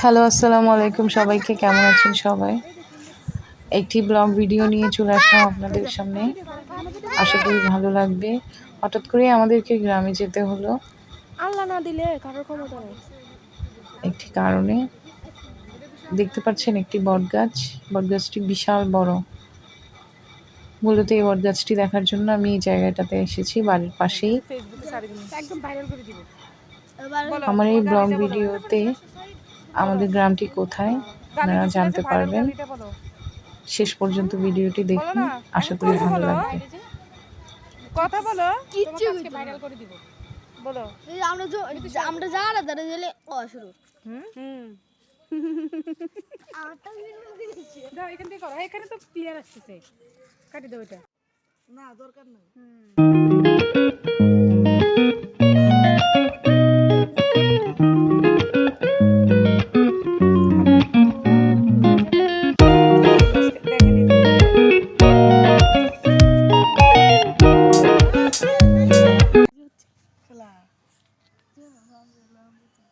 Hello, আসসালামু আলাইকুম সবাইকে। কেমন আছেন সবাই? একটি ব্লগ ভিডিও নিয়ে চলে আসলাম আপনাদের সামনে। আশা করি ভালো লাগবে। হঠাৎ করেই আমাদেরকে গ্রামে যেতে হলো আল্লাহ না দিলে কারোর ক্ষমতা নেই। একটি কারণে। দেখতে পাচ্ছেন একটি বটগাছ। বটগাছটি বিশাল বড়। মূলত এই বটগাছটি দেখার জন্য আমি এই জায়গাটাতে এসেছি, বাড়ির পাশেই। একদম ভাইরাল করে দিব। আমার এই ব্লগ ভিডিওতে আমাদের গ্রামটি কোথায় আপনারা জানতে পারবেন। শেষ পর্যন্ত ভিডিওটি দেখুন, আশা করি ভালো লাগবে। কথা বলো, কিচ্ছু আজকে ভাইরাল করে দিব। বলো। আমরা যারা ধরে দিলে শুরু দাও এখান থেকে করো। এখানে তো ক্লিয়ার আসতেছে। কাটি দাও এটা। না দরকার নাই।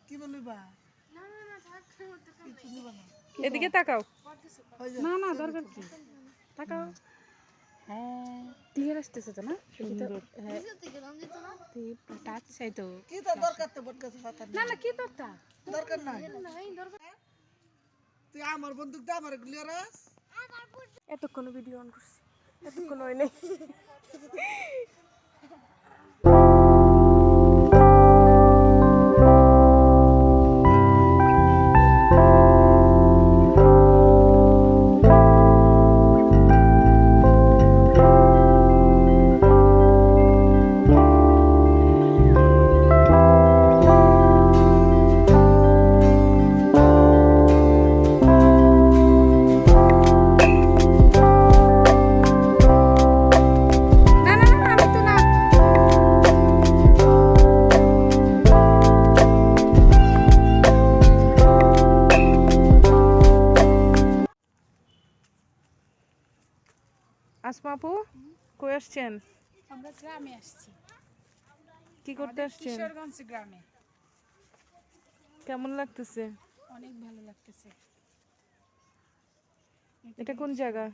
কি বলবা? এদিকে তাকাও। না না দরকার কি? তাকাও। হ্যাঁ ক্লিয়ার আসতেছে তো না? সুন্দর। হ্যাঁ টাচ চাই তো। কি তো দরকার তো বটগাছ পাতা না না কি দরকার? দরকার নাই। তুই আমার বন্দুক দে আমার গ্লিয়ারাস। এতক্ষণ ভিডিও অন করছি। এতক্ষণ হয় নাই। আসমা আপু কই আসছেন? আমরা গ্রামে আসছি। কি করতে আসছেন? কিশোরগঞ্জ গ্রামে। কেমন লাগতেছে? অনেক ভালো লাগতেছে। এটা কোন জায়গা?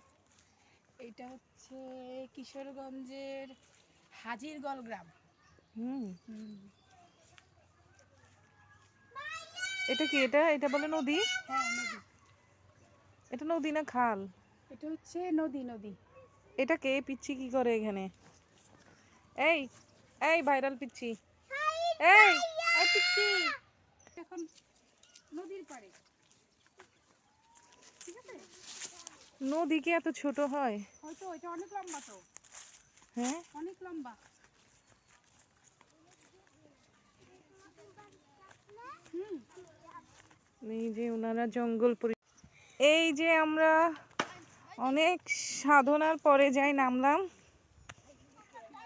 এটা হচ্ছে কিশোরগঞ্জের হাজিরগল গ্রাম। হুম এটা কি? এটা এটা বলে নদী? হ্যাঁ নদী। এটা নদী না খাল? এটা হচ্ছে নদী নদী। এটা কে পিচ্ছি কি করে এখানে? এই এই ভাইরাল পিচ্ছি, এই এই পিচ্ছি এখন নদীর পাড়ে। ঠিক আছে? নদী কি এত ছোট হয়? হয়তো এটা অনেক লম্বা তো। হ্যাঁ অনেক লম্বা। এই যে ওনারা জঙ্গল এই যে আমরা অনেক সাধনার পরে যাই নামলাম।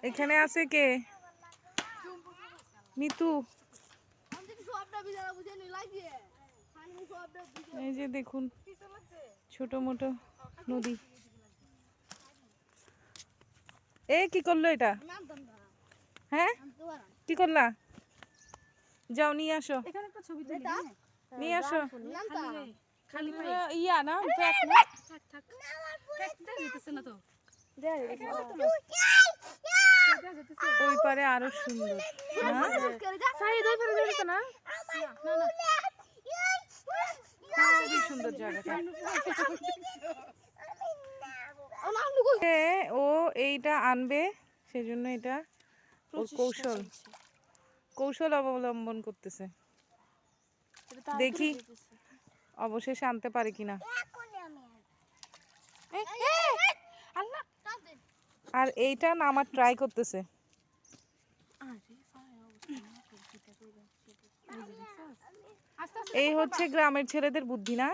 এখানে আছে কে? মিতু। এই যে দেখুন ছোট মোটো নদী। এ কি করলো এটা? হ্যাঁ কি করলা? যাও নিয়ে আসো, এখানে একটা ছবি তুলি। নিয়ে আসো। খালি ইয়া না থাক থাক। দেখতে যেতেছে না তো। ওই পারে আরো সুন্দর না? খুবই সুন্দর জায়গাটা। ও এইটা আনবে সেজন্য এটা ওর কৌশল কৌশল অবলম্বন করতেছে। দেখি অবশেষে আনতে পারে কিনা। আর এইটা না আমার ট্রাই করতেছে। এই হচ্ছে গ্রামের ছেলেদের বুদ্ধি না?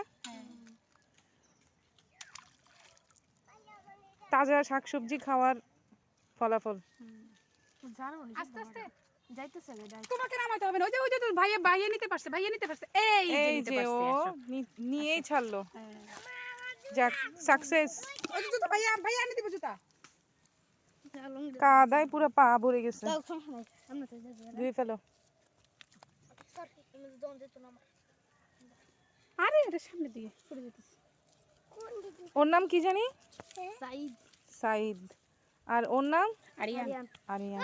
তাজা শাকসবজি খাওয়ার ফলাফল। আস্তে আস্তে যাইতেছে। তোমাকে নামাতে হবে না। ওই যে তোর ভাইয়া ভাইয়া নিতে পারছে। ভাইয়া নিতে পারছে। এই যে ও নিয়েই ছাড়লো। যাক সাকসেস। ওই যে ভাইয়া ভাইয়া নিতে পারছে তা। কাদায় পুরো পা ভরে গেছে। ধুয়ে ফেলো। এটা সামনে দিয়ে পড়ে যেতেছে। ওর নাম কি জানি? সাইদ সাইদ। আর ওর নাম? আরিয়ান। আরিয়ান।